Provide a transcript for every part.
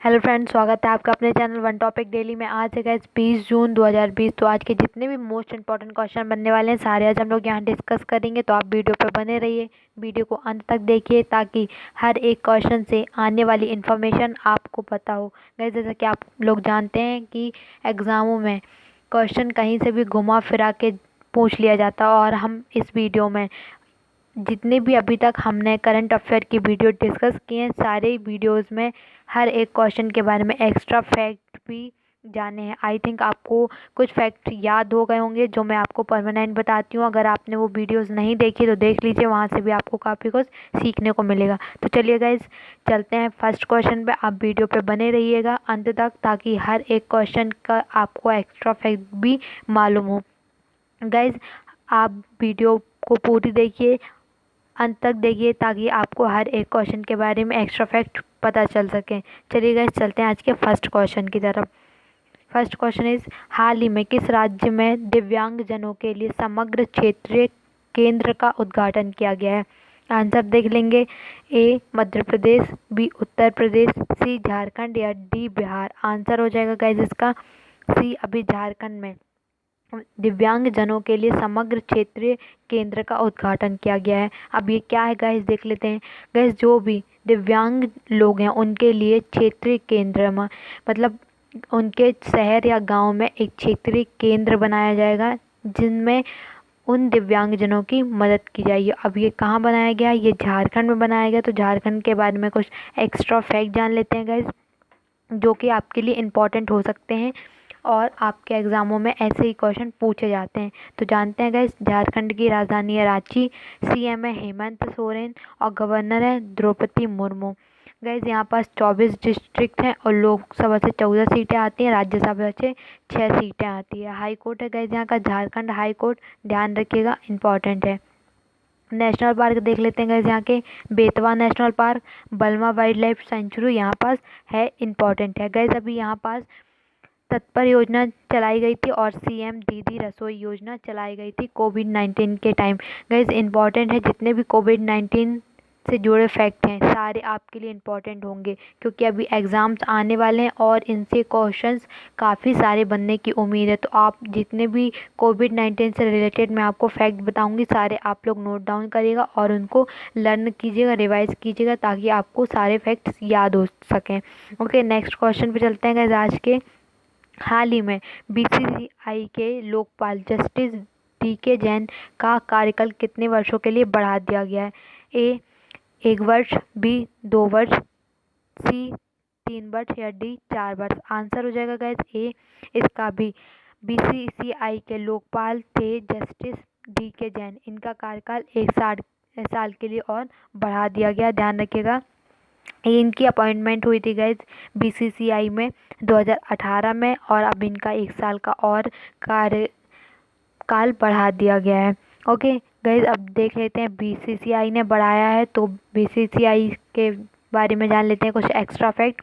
Hello friends, स्वागत है आपका अपने चैनल वन टॉपिक डेली में। आज है गाइस 20 जून 2020। तो आज के जितने भी मोस्ट इंपॉर्टेंट क्वेश्चन बनने वाले हैं सारे आज हम लोग यहाँ डिस्कस करेंगे। तो आप वीडियो पे बने रहिए, वीडियो को अंत तक देखिए ताकि हर एक क्वेश्चन से आने वाली इन्फॉर्मेशन आपको पता हो। गाइस जैसा कि आप लोग जानते हैं कि एग्ज़ामों में क्वेश्चन कहीं से भी घुमा फिरा के पूछ लिया जाता है, और हम इस वीडियो में जितने भी अभी तक हमने करंट अफेयर की वीडियो डिस्कस किए हैं सारे वीडियोस में हर एक क्वेश्चन के बारे में एक्स्ट्रा फैक्ट भी जाने हैं। आई थिंक आपको कुछ फैक्ट याद हो गए होंगे जो मैं आपको परमानेंट बताती हूँ। अगर आपने वो वीडियोस नहीं देखी तो देख लीजिए, वहाँ से भी आपको काफ़ी कुछ सीखने को मिलेगा। तो चलिए गाइज चलते हैं फर्स्ट क्वेश्चन पे। आप वीडियो पे बने रहिएगा अंत तक ताकि हर एक क्वेश्चन का आपको एक्स्ट्रा फैक्ट भी मालूम हो। गाइज आप वीडियो को पूरी देखिए, अंत तक देखिए ताकि आपको हर एक क्वेश्चन के बारे में एक्स्ट्रा फैक्ट पता चल सके। चलिए गाइस चलते हैं आज के फर्स्ट क्वेश्चन की तरफ। फर्स्ट क्वेश्चन इज, हाल ही में किस राज्य में दिव्यांगजनों के लिए समग्र क्षेत्रीय केंद्र का उद्घाटन किया गया है? आंसर देख लेंगे। ए मध्य प्रदेश, बी उत्तर प्रदेश, सी झारखंड या डी बिहार। आंसर हो जाएगा गाइस इसका सी, अभी झारखंड में दिव्यांगजनों के लिए समग्र क्षेत्रीय केंद्र का उद्घाटन किया गया है। अब ये क्या है गाइस देख लेते हैं। गाइस जो भी दिव्यांग लोग हैं उनके लिए क्षेत्रीय केंद्र में मतलब उनके शहर या गांव में एक क्षेत्रीय केंद्र बनाया जाएगा जिनमें उन दिव्यांगजनों की मदद की जाएगी। अब ये कहाँ बनाया गया? ये झारखंड में बनाया गया। तो झारखंड के बारे में कुछ एक्स्ट्रा फैक्ट जान लेते हैं गाइस जो कि आपके लिए इम्पॉर्टेंट हो सकते हैं और आपके एग्ज़ामों में ऐसे ही क्वेश्चन पूछे जाते हैं। तो जानते हैं गाइस, झारखंड की राजधानी है रांची, सीएम है हेमंत सोरेन और गवर्नर है द्रौपदी मुर्मू। गाइस यहाँ पास 24 डिस्ट्रिक्ट हैं और लोकसभा से 14 सीटें आती हैं, राज्यसभा से 6 सीटें आती है। हाई कोर्ट है गाइस यहाँ का झारखंड हाई कोर्ट, ध्यान रखिएगा इम्पॉर्टेंट है। नेशनल पार्क देख लेते हैं गाइस यहाँ के, बेतवा नेशनल पार्क, बलमा वाइल्ड लाइफ सेंचुरी यहाँ पास है, इम्पॉर्टेंट है गाइस। अभी यहाँ पास तत्पर योजना चलाई गई थी और सीएम दीदी रसोई योजना चलाई गई थी कोविड-19 के टाइम। गाइस इंपॉर्टेंट है, जितने भी कोविड-19 से जुड़े फैक्ट हैं सारे आपके लिए इम्पॉर्टेंट होंगे क्योंकि अभी एग्ज़ाम्स आने वाले हैं और इनसे क्वेश्चंस काफ़ी सारे बनने की उम्मीद है। तो आप जितने भी कोविड-19 से रिलेटेड मैं आपको फैक्ट बताऊंगी सारे आप लोग नोट डाउन करिएगा और उनको लर्न कीजिएगा, रिवाइज कीजिएगा ताकि आपको सारे फैक्ट्स याद हो सकें। ओके, नेक्स्ट क्वेश्चन पे चलते हैं गाइस आज के। हाल ही में बीसीसीआई के लोकपाल जस्टिस डीके जैन का कार्यकाल कितने वर्षों के लिए बढ़ा दिया गया है? ए 1 वर्ष, बी 2 वर्ष, सी 3 वर्ष या डी 4 वर्ष। आंसर हो जाएगा गाइस ए, इसका भी। बीसीसीआई के लोकपाल थे जस्टिस डीके जैन, इनका कार्यकाल 1 साल के लिए और बढ़ा दिया गया, ध्यान रखिएगा। ये इनकी अपॉइंटमेंट हुई थी गाइज बीसीसीआई में 2018 में और अब इनका 1 साल का और कार्यकाल बढ़ा दिया गया है। ओके गाइज, अब देख लेते हैं बीसीसीआई ने बढ़ाया है तो बीसीसीआई के बारे में जान लेते हैं कुछ एक्स्ट्रा फैक्ट।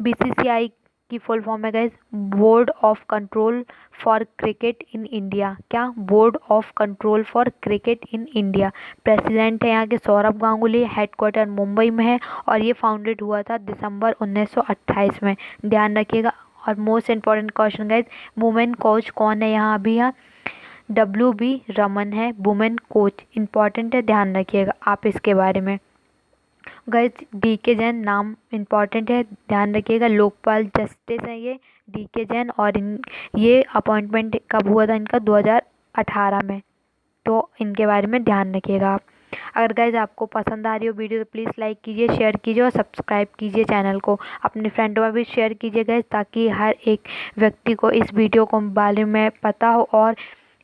बीसीसीआई की फुल फॉर्म है guys board of control for cricket in India. क्या? Board of control for cricket in India. President है यहाँ के सौरभ गांगुली, हेडक्वार्टर मुंबई में है और ये फाउंडेड हुआ था दिसंबर 1928 में, ध्यान रखिएगा। और most important question guys, women coach कौन है यहाँ अभी? यहाँ WB रमन है वुमेन कोच, इम्पॉर्टेंट है, ध्यान रखिएगा आप इसके बारे में। गाइस डीके जैन नाम इम्पॉर्टेंट है, ध्यान रखिएगा। लोकपाल जस्टिस हैं ये डीके जैन और ये अपॉइंटमेंट कब हुआ था इनका? 2018 में। तो इनके बारे में ध्यान रखिएगा आप। अगर गाइज आपको पसंद आ रही हो वीडियो तो प्लीज़ लाइक कीजिए, शेयर कीजिए और सब्सक्राइब कीजिए चैनल को। अपने फ्रेंडों में भी शेयर कीजिए गाइज ताकि हर एक व्यक्ति को इस वीडियो को बारे में पता हो और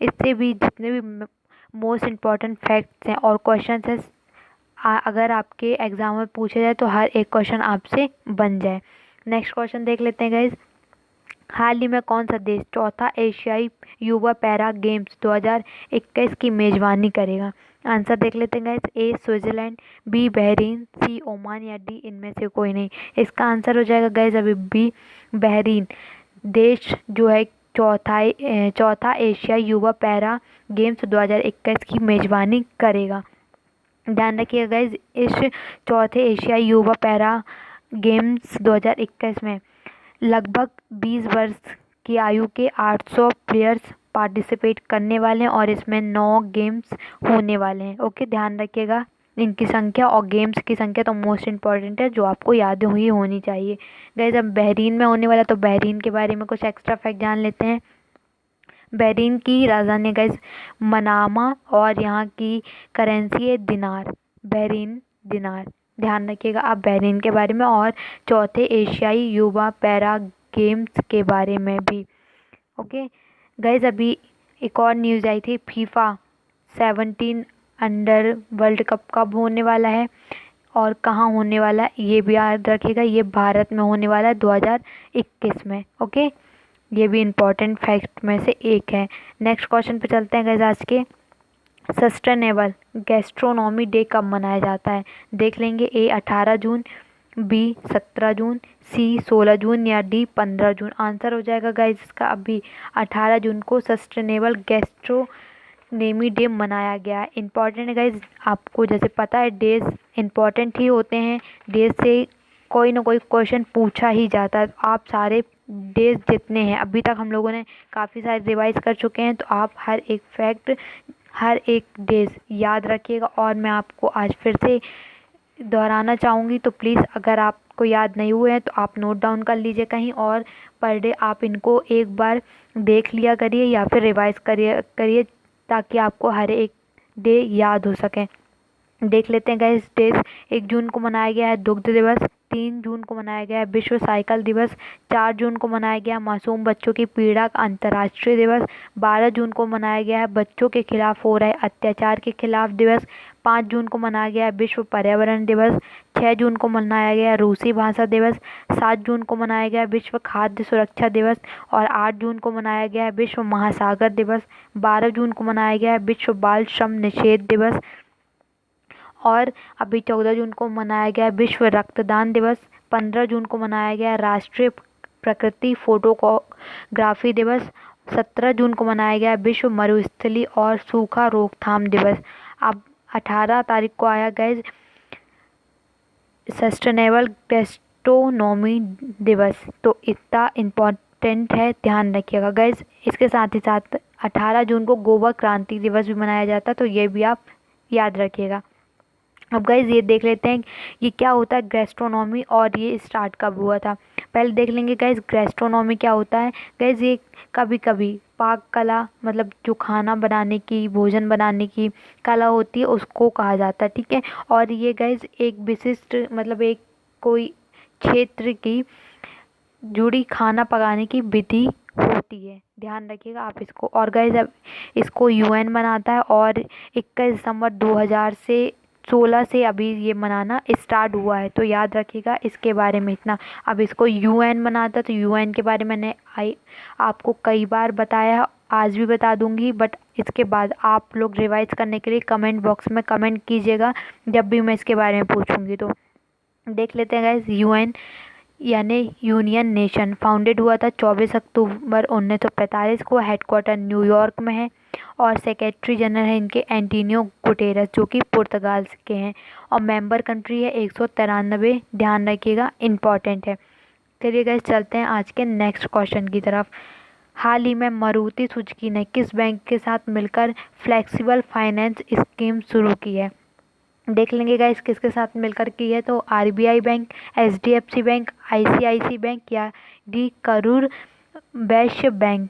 इससे भी जितने भी मोस्ट इम्पॉर्टेंट फैक्ट्स हैं और क्वेश्चन हैं अगर आपके एग्ज़ाम में पूछे जाए तो हर एक क्वेश्चन आपसे बन जाए। नेक्स्ट क्वेश्चन देख लेते हैं गाइज। हाल ही में कौन सा देश चौथा एशियाई युवा पैरा गेम्स 2021 की मेजबानी करेगा? आंसर देख लेते हैं गाइस। ए स्विट्जरलैंड, बी बहरीन, सी ओमान या डी इनमें से कोई नहीं। इसका आंसर हो जाएगा गाइस अभी बी बहरीन देश जो है चौथा एशियाई युवा पैरा गेम्स 2021 की मेजबानी करेगा। ध्यान रखिएगा गाइज, इस चौथे एशियाई युवा पैरा गेम्स 2021 में लगभग 20 वर्ष की आयु के 800 प्लेयर्स पार्टिसिपेट करने वाले हैं और इसमें 9 गेम्स होने वाले हैं। ओके, ध्यान रखिएगा इनकी संख्या और गेम्स की संख्या तो मोस्ट इम्पॉर्टेंट है, जो आपको याद हुई होनी चाहिए। गाइस अब बहरीन में होने वाला, तो बहरीन के बारे में कुछ एक्स्ट्रा फैक्ट जान लेते हैं। बहरीन की राजधानी गाइस मनामा और यहाँ की करेंसी है दिनार, बहरीन दिनार। ध्यान रखिएगा आप बहरीन के बारे में। और चौथे एशियाई युवा पैरा गेम्स के बारे में भी। ओके गाइस, अभी एक और न्यूज़ आई थी, फीफा 17 अंडर वर्ल्ड कप कब होने वाला है और कहाँ होने वाला है, ये भी याद रखिएगा। ये भारत में होने वाला है 2021 में। ओके, ये भी इम्पोर्टेंट फैक्ट में से एक है। नेक्स्ट क्वेश्चन पे चलते हैं गाइस आज के। सस्टेनेबल गैस्ट्रोनॉमी डे कब मनाया जाता है? देख लेंगे। ए 18 जून, बी 17 जून, सी 16 जून या डी 15 जून। आंसर हो जाएगा गाइस इसका अभी 18 जून को सस्टेनेबल गैस्ट्रोनॉमी डे मनाया गया है। इम्पॉर्टेंट है गाइस, आपको जैसे पता है डेज इम्पॉर्टेंट ही होते हैं, डेज से कोई ना कोई क्वेश्चन पूछा ही जाता है। आप सारे डेज जितने हैं अभी तक हम लोगों ने काफ़ी सारे रिवाइज कर चुके हैं, तो आप हर एक फैक्ट हर एक डेज याद रखिएगा। और मैं आपको आज फिर से दोहराना चाहूँगी, तो प्लीज़ अगर आपको याद नहीं हुए हैं तो आप नोट डाउन कर लीजिए कहीं, और पर डे आप इनको एक बार देख लिया करिए या फिर रिवाइज करिए ताकि आपको हर एक डे याद हो सके। देख लेते हैं गाइस डेज। 1 जून को मनाया गया है दुग्ध दिवस, 3 जून को मनाया गया है विश्व साइकिल दिवस, 4 जून को मनाया गया मासूम बच्चों की पीड़ा अंतर्राष्ट्रीय दिवस, 12 जून को मनाया गया है बच्चों के खिलाफ हो रहे अत्याचार के खिलाफ दिवस, 5 जून को मनाया गया है विश्व पर्यावरण दिवस, 6 जून को मनाया गया है रूसी भाषा दिवस, 7 जून को मनाया गया है विश्व खाद्य सुरक्षा दिवस और 8 जून को मनाया गया है विश्व महासागर दिवस, 12 जून को मनाया गया है विश्व बाल श्रम निषेध दिवस और अभी 14 जून को मनाया गया विश्व रक्तदान दिवस, 15 जून को मनाया गया राष्ट्रीय प्रकृति फोटोग्राफी दिवस, 17 जून को मनाया गया विश्व मरुस्थली और सूखा रोकथाम दिवस। अब 18 तारीख को आया गाइज सस्टेनेबल गैस्ट्रोनॉमी दिवस, तो इतना इम्पोर्टेंट है, ध्यान रखिएगा गाइज। इसके साथ ही साथ 18 जून को गोवा क्रांति दिवस भी मनाया जाता है, तो ये भी आप याद रखिएगा। अब गाइज ये देख लेते हैं ये क्या होता है गैस्ट्रोनॉमी और ये स्टार्ट कब हुआ था। पहले देख लेंगे गाइज गैस्ट्रोनॉमी क्या होता है। गाइज ये कभी कभी पाक कला, मतलब जो खाना बनाने की भोजन बनाने की कला होती है उसको कहा जाता है, ठीक है। और ये गाइज एक विशिष्ट मतलब एक कोई क्षेत्र की जुड़ी खाना पकाने की विधि होती है, ध्यान रखिएगा आप इसको। और गाइज अब इसको यूएन बनाता है और 21 दिसंबर 2016 से अभी ये मनाना स्टार्ट हुआ है, तो याद रखिएगा इसके बारे में इतना। अब इसको यूएन बनाता है, तो यूएन के बारे में मैंने आपको कई बार बताया, आज भी बता दूंगी, बट इसके बाद आप लोग रिवाइज करने के लिए कमेंट बॉक्स में कमेंट कीजिएगा जब भी मैं इसके बारे में पूछूंगी। तो देख लेते हैं गाइज यूएन यानी यूनियन नेशन फाउंडेड हुआ था 24 अक्टूबर 1945 को। हेडक्वार्टर न्यूयॉर्क में है और सेक्रेटरी जनरल है इनके एंटोनियो गुटेरेस, जो कि पुर्तगाल के हैं। और मेंबर कंट्री है 193, ध्यान रखिएगा इम्पॉर्टेंट है। चलिए गाइस चलते हैं आज के नेक्स्ट क्वेश्चन की तरफ। हाल ही में मारुति सुजुकी ने किस बैंक के साथ मिलकर फ्लेक्सिबल फाइनेंस स्कीम शुरू की है? देख लेंगे गाइस किसके साथ मिलकर की है, तो RBI bank, HDFC bank, ICICI bank या the Karur Vysya bank.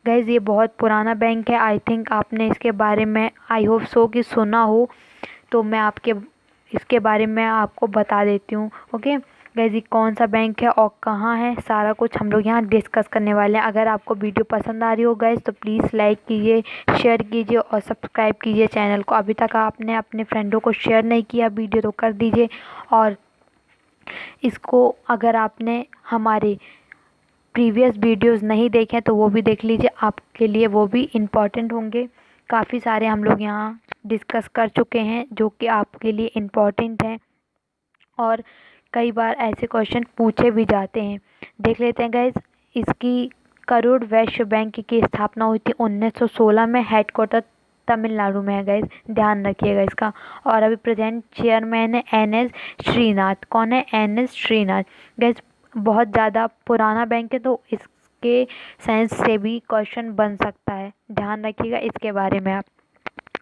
Guys ये बहुत पुराना बैंक है, आई थिंक आपने इसके बारे में आई होप सो कि सुना हो, तो मैं आपके इसके बारे में आपको बता देती हूँ। ओके गाइज ये कौन सा बैंक है और कहाँ है, सारा कुछ हम लोग यहाँ डिस्कस करने वाले हैं। अगर आपको वीडियो पसंद आ रही हो गाइज तो प्लीज़ लाइक कीजिए, शेयर कीजिए और सब्सक्राइब कीजिए चैनल को। अभी तक आपने अपने फ्रेंडों को शेयर नहीं किया वीडियो तो कर दीजिए। और इसको अगर आपने हमारे प्रीवियस वीडियोस नहीं देखे तो वो भी देख लीजिए, आपके लिए वो भी इम्पॉर्टेंट होंगे। काफ़ी सारे हम लोग यहाँ डिस्कस कर चुके हैं जो कि आपके लिए इम्पॉर्टेंट हैं और कई बार ऐसे क्वेश्चन पूछे भी जाते हैं। देख लेते हैं गाइज इसकी करूर वैश्य बैंक की स्थापना हुई थी 1916 में। हेडक्वार्टर तमिलनाडु में है गाइस, ध्यान रखिएगा इसका। और अभी प्रेजेंट चेयरमैन है NS श्रीनाथ। कौन है? NS श्रीनाथ। गाइस बहुत ज़्यादा पुराना बैंक है तो इसके साइंस से भी क्वेश्चन बन सकता है, ध्यान रखिएगा इसके बारे में आप।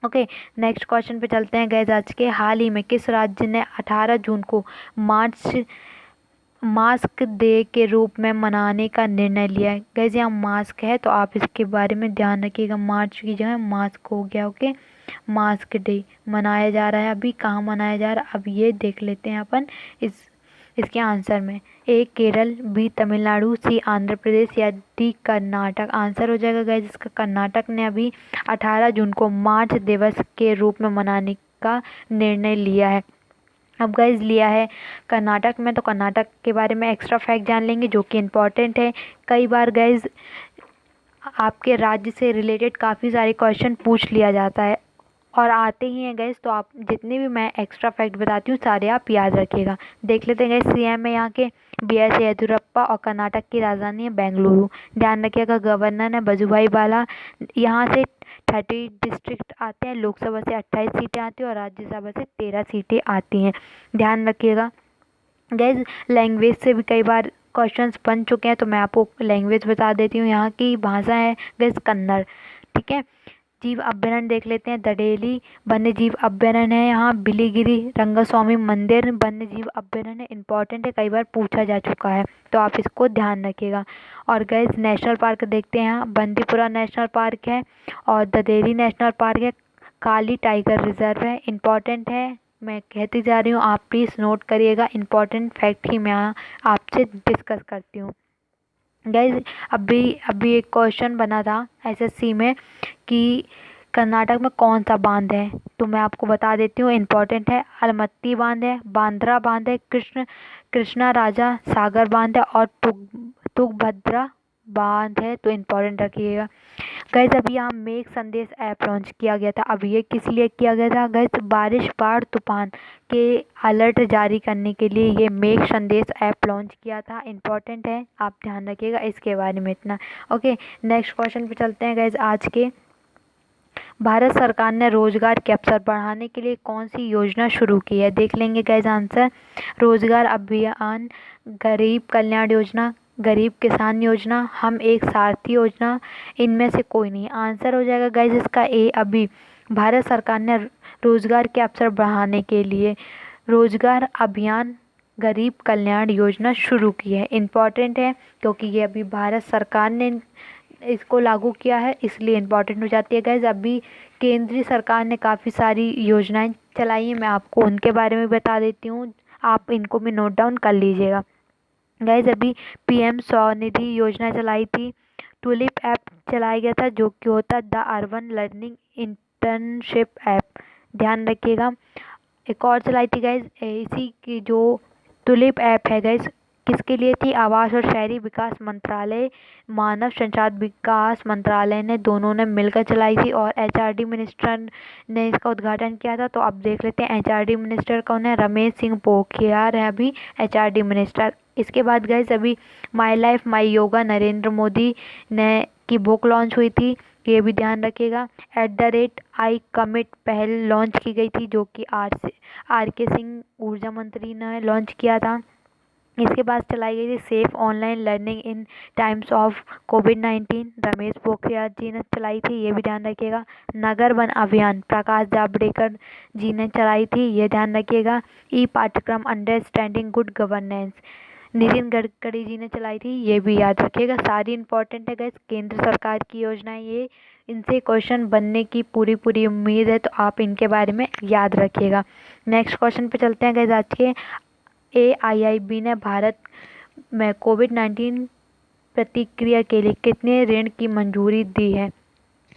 ओके, नेक्स्ट क्वेश्चन पे चलते हैं गाइस। आज के हाल ही में किस राज्य ने 18 जून को मार्च मास्क डे के रूप में मनाने का निर्णय लिया है? गाइस यहाँ मास्क है तो आप इसके बारे में ध्यान रखिएगा, मार्च की जगह मास्क हो गया। ओके, मास्क डे मनाया जा रहा है। अभी कहाँ मनाया जा रहा है अब ये देख लेते हैं अपन इसके आंसर में। ए केरल, बी तमिलनाडु, सी आंध्र प्रदेश या डी कर्नाटक। आंसर हो जाएगा गाइस इसका कर्नाटक ने अभी 18 जून को मार्च दिवस के रूप में मनाने का निर्णय लिया है। अब गाइज लिया है कर्नाटक में, तो कर्नाटक के बारे में एक्स्ट्रा फैक्ट जान लेंगे जो कि इम्पोर्टेंट है। कई बार गाइज आपके राज्य से रिलेटेड काफ़ी सारे क्वेश्चन पूछ लिया जाता है और आते ही हैं गाइज, तो आप जितने भी मैं एक्स्ट्रा फैक्ट बताती हूँ सारे आप याद रखिएगा। देख लेते हैं गाइज। CM है यहाँ के BS येदियुरप्पा और कर्नाटक की राजधानी है बेंगलुरु। ध्यान रखिएगा गवर्नर है वजुभाई वाला। यहाँ से 30 डिस्ट्रिक्ट आते हैं, लोकसभा से 28 सीटें आती हैं और राज्यसभा से 13 सीटें आती हैं, ध्यान रखिएगा। गाइज लैंग्वेज से भी कई बार क्वेश्चंस बन चुके हैं तो मैं आपको लैंग्वेज बता देती हूँ। यहाँ की भाषा है गाइज कन्नड़, ठीक है। जीव अभ्यारण्य देख लेते हैं। दडेली वन्य जीव अभ्यारण्य है यहाँ। बिलीगिरी रंगस्वामी मंदिर वन्य जीव अभ्यारण्य इंपॉर्टेंट है, कई बार पूछा जा चुका है तो आप इसको ध्यान रखिएगा। और गाइज नेशनल पार्क देखते हैं यहाँ। बंदीपुरा नेशनल पार्क है और ददेली नेशनल पार्क है। काली टाइगर रिजर्व है, इंपॉर्टेंट है, मैं कहती जा रही हूँ, आप प्लीज़ नोट करिएगा। इंपॉर्टेंट फैक्ट ही मैं आपसे डिस्कस करती हूँ। गाइज अभी एक क्वेश्चन बना था SSC में कि कर्नाटक में कौन सा बांध है, तो मैं आपको बता देती हूँ, इम्पोर्टेंट है। अलमत्ती बांध है, बांद्रा बांध है, कृष्णा राजा सागर बांध है और तुंगभद्रा बांध है, तो इम्पोर्टेंट रखिएगा। गाइज अभी यहाँ मेघ संदेश ऐप लॉन्च किया गया था। अब ये किस लिए किया गया था गाइज? बारिश, बाढ़, तूफान के अलर्ट जारी करने के लिए ये मेघ संदेश ऐप लॉन्च किया था, इम्पोर्टेंट है, आप ध्यान रखिएगा इसके बारे में इतना। ओके, नेक्स्ट क्वेश्चन पे चलते हैं गाइज। आज के भारत सरकार ने रोजगार के अवसर बढ़ाने के लिए कौन सी योजना शुरू की है? देख लेंगे गाइज आंसर। रोजगार अभियान, गरीब कल्याण योजना, गरीब किसान योजना, हम एक सारथी योजना, इनमें से कोई नहीं। आंसर हो जाएगा गाइज इसका ए। अभी भारत सरकार ने रोजगार के अवसर बढ़ाने के लिए रोजगार अभियान गरीब कल्याण योजना शुरू की है, इम्पॉर्टेंट है क्योंकि ये अभी भारत सरकार ने इसको लागू किया है इसलिए इम्पॉर्टेंट हो जाती है गाइज। अभी केंद्रीय सरकार ने काफ़ी सारी योजनाएं चलाई हैं, मैं आपको उनके बारे में बता देती हूँ, आप इनको भी नोट डाउन कर लीजिएगा। गाइज अभी PM स्वनिधि योजना चलाई थी। टूलिप ऐप चलाया गया था जो कि होता है the urban learning internship app, ध्यान रखिएगा। एक और चलाई थी गाइज इसी की जो टूलिप ऐप है गाइज, किसके लिए थी? आवास और शहरी विकास मंत्रालय, मानव संसाधन विकास मंत्रालय ने दोनों ने मिलकर चलाई थी और HRD मिनिस्टर ने इसका उद्घाटन किया था। तो अब देख लेते हैं HRD मिनिस्टर कौन है? रमेश सिंह पोखरियाल है अभी HRD मिनिस्टर। इसके बाद गाइज अभी my life my yoga Narendra Modi ने की बुक लॉन्च हुई थी, ये भी ध्यान रखिएगा। @I कमिट पहल लॉन्च की गई थी जो कि RK सिंह ऊर्जा मंत्री ने लॉन्च किया था। इसके बाद चलाई गई थी safe online learning in times of COVID, Ramesh Pokhriyal ji ने चलाई थी, ये भी ध्यान रखिएगा। नगर वन अभियान प्रकाश जावड़ेकर जी ने चलाई थी, ये ध्यान रखिएगा। पाठ्यक्रम understanding good governance Nitin Gadkari ji ने चलाई थी, ये भी याद रखिएगा। सारी इंपॉर्टेंट है गाइस, केंद्र सरकार की योजनाएं ये, इनसे क्वेश्चन बनने की पूरी उम्मीद है, तो आप इनके बारे में याद रखिएगा। नेक्स्ट क्वेश्चन पे चलते हैं गाइस। आज के AIIB ने भारत में कोविड-19 प्रतिक्रिया के लिए कितने ऋण की मंजूरी दी है?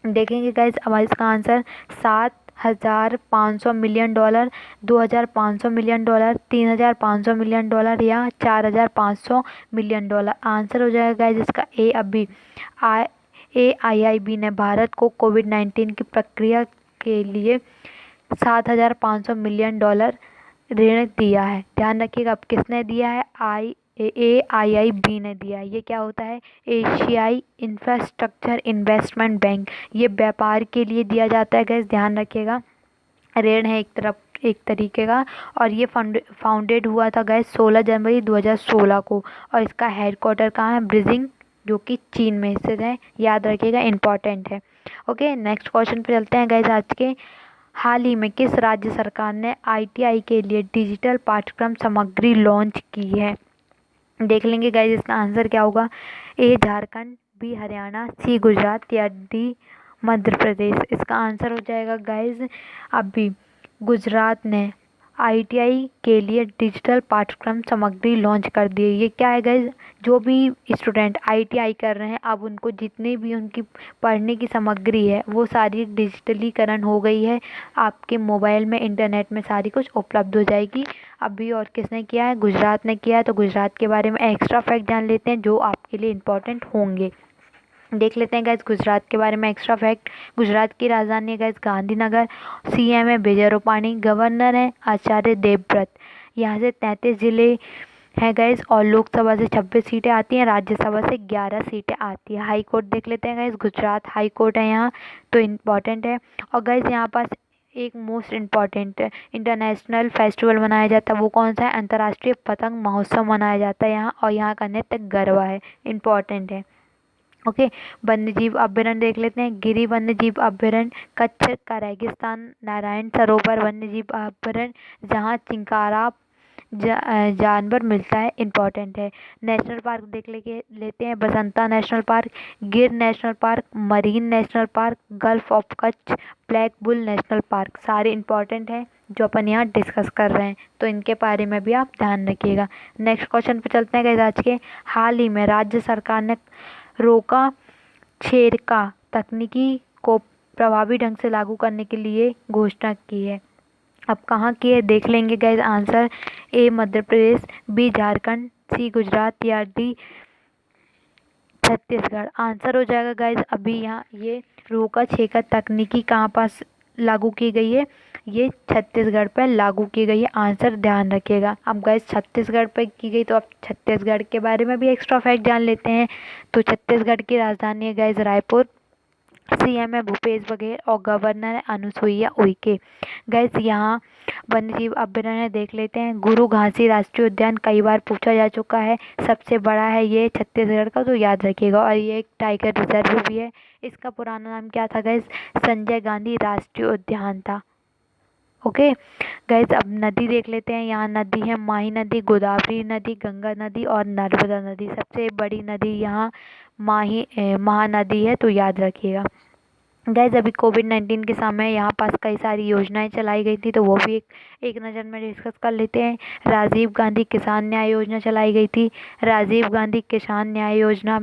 देखेंगे गाइस, अब इसका answer 7,500 million dollar, 2,500 million dollar, 3,500 million dollar या 4,500 मिलियन डॉलर। आंसर हो जाएगा गाइस इसका ए। अभी AIIB ने भारत को कोविड-19 की प्रक्रिया के लिए 7,500 मिलियन डॉलर ऋण दिया है, ध्यान रखिएगा। अब किसने दिया है? AIIB ने दिया है। ये क्या होता है? एशियाई इंफ्रास्ट्रक्चर इन्वेस्टमेंट बैंक। ये व्यापार के लिए दिया जाता है गैस, ध्यान रखिएगा। ऋण है एक तरीके का। और ये फाउंडेड हुआ था गैस 16 जनवरी 2016 को। और इसका हेडक्वार्टर कहाँ है? बीजिंग, जो कि चीन में स्थित है, याद रखिएगा, इंपॉर्टेंट है। ओके, नेक्स्ट क्वेश्चन पे चलते हैं गैस। आज के हाल ही में किस राज्य सरकार ने ITI के लिए डिजिटल पाठ्यक्रम सामग्री लॉन्च की है? देख लेंगे गाइज इसका आंसर क्या होगा। A Jharkhand, B Haryana, C Gujarat या D मध्य प्रदेश। इसका आंसर हो जाएगा गाइज अभी गुजरात ने ITI के लिए डिजिटल पाठ्यक्रम सामग्री लॉन्च कर दी है। ये क्या है गाइज? जो भी स्टूडेंट ITI कर रहे हैं, अब उनको जितनी भी उनकी पढ़ने की सामग्री है वो सारी डिजिटलीकरण हो गई है। आपके मोबाइल में, इंटरनेट में सारी कुछ उपलब्ध हो जाएगी अभी। और किसने किया है? गुजरात ने किया है। तो गुजरात के बारे में एक्स्ट्रा फैक्ट जान लेते हैं जो आपके लिए इम्पोर्टेंट होंगे। देख लेते हैं गैस गुजरात के बारे में एक्स्ट्रा फैक्ट। गुजरात की राजधानी है गैस गांधीनगर। CM है विजय रूपाणी। गवर्नर है आचार्य देवव्रत। यहाँ से 33 जिले हैं गैस। और लोकसभा से 26 सीटें आती हैं, राज्यसभा से 11 सीटें आती है। हाई कोर्ट देख लेते हैं गैस, गुजरात हाई कोर्ट है यहाँ, तो इम्पॉर्टेंट है। और गैस यहाँ पास एक मोस्ट इम्पॉर्टेंट इंटरनेशनल फेस्टिवल मनाया जाता है। वो कौन सा है? अंतर्राष्ट्रीय पतंग महोत्सव मनाया जाता है यहाँ। और यहाँ का नृत्य गरबा है, इम्पॉर्टेंट है। ओके, वन्यजीव अभ्यारण्य देख लेते हैं। गिरी वन्यजीव अभ्यारण्य, कच्छ का रेगिस्तान, नारायण सरोवर वन्यजीव अभ्यारण्य, जहाँ चिंकारा जानवर मिलता है, इम्पॉर्टेंट है। नेशनल पार्क देख लेते हैं। बसंता नेशनल पार्क, गिर national park, marine national park, gulf of Kutch, black bull national park, सारे इम्पॉर्टेंट हैं जो अपन यहाँ डिस्कस कर रहे हैं, तो इनके बारे में भी आप ध्यान रखिएगा। नेक्स्ट क्वेश्चन पे चलते हैं गाइस। आज के हाल ही में राज्य सरकार ने रोका छेरका तकनीकी को प्रभावी ढंग से लागू करने के लिए घोषणा की है। अब कहाँ की है देख लेंगे guys answer. A Madhya Pradesh, B Jharkhand, C Gujarat या D छत्तीसगढ़। आंसर हो जाएगा गाइस अभी यहाँ ये रोका छेका तकनीकी कहाँ पास लागू की गई है? ये छत्तीसगढ़ पर लागू की गई है। आंसर ध्यान रखिएगा। अब गाइस छत्तीसगढ़ पर की गई, तो अब छत्तीसगढ़ के बारे में भी एक्स्ट्रा फैक्ट जान लेते हैं। तो छत्तीसगढ़ की राजधानी है गाइस रायपुर। CM है भूपेश बघेल और गवर्नर है अनुसुईया उइके। गाइस यहाँ वन्यजीव अभ्यारण्य देख लेते हैं। गुरु घासी राष्ट्रीय उद्यान कई बार पूछा जा चुका है, सबसे बड़ा है ये छत्तीसगढ़ का, तो याद रखिएगा। और ये एक टाइगर रिजर्व भी है। इसका पुराना नाम क्या था गाइस? संजय गांधी राष्ट्रीय उद्यान था। ओके गाइस, अब नदी देख लेते हैं। यहाँ नदी है माही नदी, गोदावरी नदी, गंगा नदी और नर्मदा नदी। सबसे बड़ी नदी यहाँ महानदी है, तो याद रखिएगा। गाइस अभी कोविड-19 के समय यहाँ पास कई सारी योजनाएं चलाई गई थी, तो वो भी एक नज़र में डिस्कस कर लेते हैं। राजीव गांधी किसान न्याय योजना चलाई गई थी। राजीव गांधी किसान न्याय योजना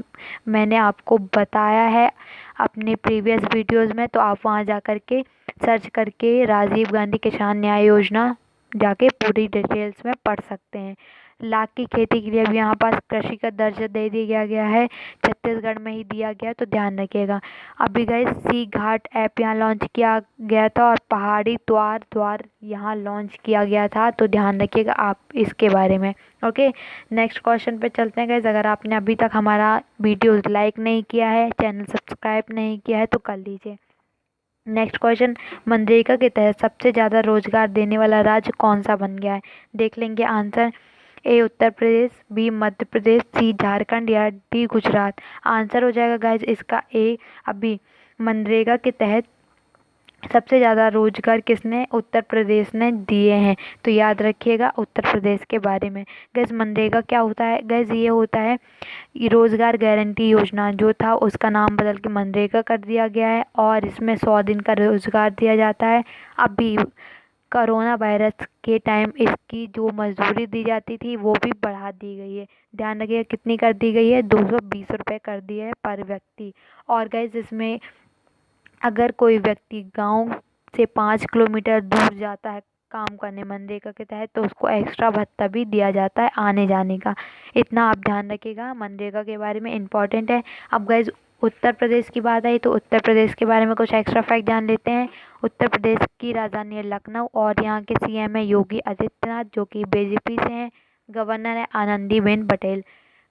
मैंने आपको बताया है अपने प्रीवियस वीडियोस में, तो आप वहाँ जा कर के सर्च करके राजीव गांधी किसान न्याय योजना जाके पूरी डिटेल्स में पढ़ सकते हैं। लाख की खेती के लिए भी यहाँ पास कृषि का दर्जा दे दिया गया है, छत्तीसगढ़ में ही दिया गया, तो ध्यान रखिएगा। अभी गए सी घाट ऐप यहाँ लॉन्च किया गया था और पहाड़ी द्वार यहाँ लॉन्च किया गया था, तो ध्यान रखिएगा आप इसके बारे में। ओके, नेक्स्ट क्वेश्चन पे चलते हैं गाइस। अगर आपने अभी तक हमारा वीडियो लाइक नहीं किया है, चैनल सब्सक्राइब नहीं किया है, तो कर लीजिए। नेक्स्ट क्वेश्चन, मनरेगा के तहत सबसे ज़्यादा रोजगार देने वाला राज्य कौन सा बन गया है? देख लेंगे answer. A Uttar Pradesh, B Madhya Pradesh, C Jharkhand या D गुजरात। आंसर हो जाएगा गाइज इसका A। अभी मनरेगा के तहत सबसे ज़्यादा रोजगार किसने? उत्तर प्रदेश ने दिए हैं, तो याद रखिएगा उत्तर प्रदेश के बारे में। गैस मनरेगा क्या होता है? गैस ये होता है रोजगार गारंटी योजना, जो था उसका नाम बदल के मनरेगा कर दिया गया है। और इसमें 100 दिन का रोजगार दिया जाता है। अभी कोरोना वायरस के टाइम इसकी जो मजदूरी दी जाती थी वो भी बढ़ा दी गई है। ध्यान रखिएगा कितनी कर दी गई है? 220 रुपये कर दिए है पर व्यक्ति। और गाइज इसमें अगर कोई व्यक्ति गांव से 5 किलोमीटर दूर जाता है काम करने मनरेगा के तहत, तो उसको एक्स्ट्रा भत्ता भी दिया जाता है आने जाने का। इतना आप ध्यान रखिएगा मनरेगा के बारे में, इम्पॉर्टेंट है। अब गाइज उत्तर प्रदेश की बात आई, तो उत्तर प्रदेश के बारे में कुछ एक्स्ट्रा फैक्ट जान लेते हैं। उत्तर प्रदेश की राजधानी है लखनऊ और यहाँ के CM है योगी आदित्यनाथ, जो कि BJP से हैं। गवर्नर है आनंदीबेन पटेल।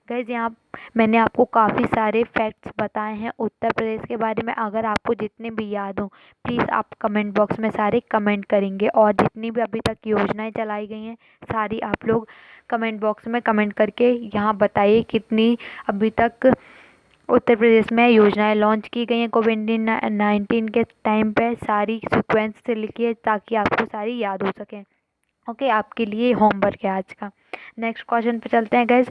गाइज यहाँ मैंने आपको काफ़ी सारे फैक्ट्स बताए हैं उत्तर प्रदेश के बारे में। अगर आपको जितने भी याद हो प्लीज़ आप कमेंट बॉक्स में सारे कमेंट करेंगे, और जितनी भी अभी तक योजनाएं चलाई गई हैं सारी आप लोग कमेंट बॉक्स में कमेंट करके यहाँ बताइए कितनी अभी तक उत्तर प्रदेश में योजनाएं लॉन्च की गई हैं कोविड-19 के टाइम पे। सारी सीक्वेंस से लिखिए ताकि आपको सारी याद हो सके। ओके, आपके लिए होमवर्क है आज का। नेक्स्ट क्वेश्चन पे चलते हैं गाइज।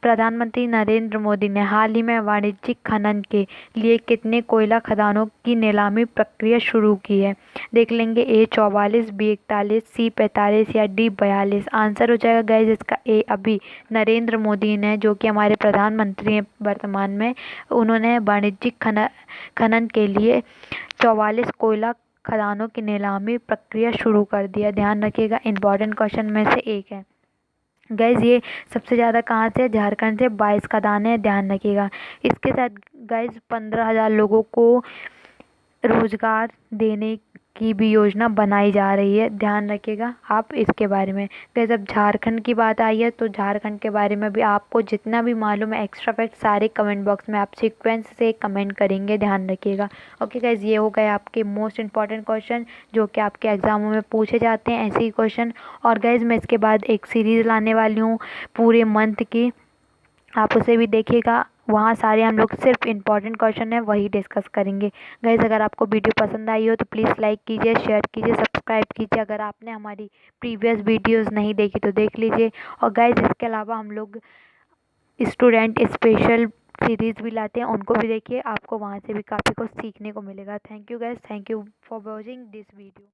प्रधानमंत्री नरेंद्र मोदी ने हाल ही में वाणिज्यिक खनन के लिए कितने कोयला खदानों की नीलामी प्रक्रिया शुरू की है? देख लेंगे A 44, B 41, C 45 या D 42। आंसर हो जाएगा गाइज इसका A। अभी नरेंद्र मोदी ने, जो कि हमारे प्रधानमंत्री हैं वर्तमान में, उन्होंने वाणिज्यिक खनन के लिए 44 कोयला खदानों की नीलामी प्रक्रिया शुरू कर दिया। ध्यान रखिएगा, इम्पॉर्टेंट क्वेश्चन में से एक है। गाइज ये सबसे ज़्यादा कहाँ से है? झारखंड से 22 खदान है, ध्यान रखिएगा। इसके साथ गाइज 15,000 लोगों को रोजगार देने की भी योजना बनाई जा रही है, ध्यान रखिएगा आप इसके बारे में। गाइज अब झारखंड की बात आई है तो झारखंड के बारे में भी आपको जितना भी मालूम है एक्स्ट्रा फैक्ट सारे कमेंट बॉक्स में आप सीक्वेंस से कमेंट करेंगे, ध्यान रखिएगा। ओके गाइज, ये हो गए आपके मोस्ट इंपॉर्टेंट क्वेश्चन जो कि आपके एग्जामों में पूछे जाते हैं, ऐसे ही क्वेश्चन। और गाइज मैं इसके बाद एक सीरीज़ लाने वाली हूँ पूरे मंथ की, आप उसे भी देखिएगा। वहाँ सारे हम लोग सिर्फ इम्पॉर्टेंट क्वेश्चन है वही डिस्कस करेंगे। गाइज़ अगर आपको वीडियो पसंद आई हो तो प्लीज़ लाइक कीजिए, शेयर कीजिए, सब्सक्राइब कीजिए। अगर आपने हमारी प्रीवियस वीडियोस नहीं देखी तो देख लीजिए। और गाइज़ इसके अलावा हम लोग स्टूडेंट स्पेशल सीरीज़ भी लाते हैं, उनको भी देखिए, आपको वहाँ से भी काफ़ी कुछ सीखने को मिलेगा। Thank you guys, thank you for watching this video.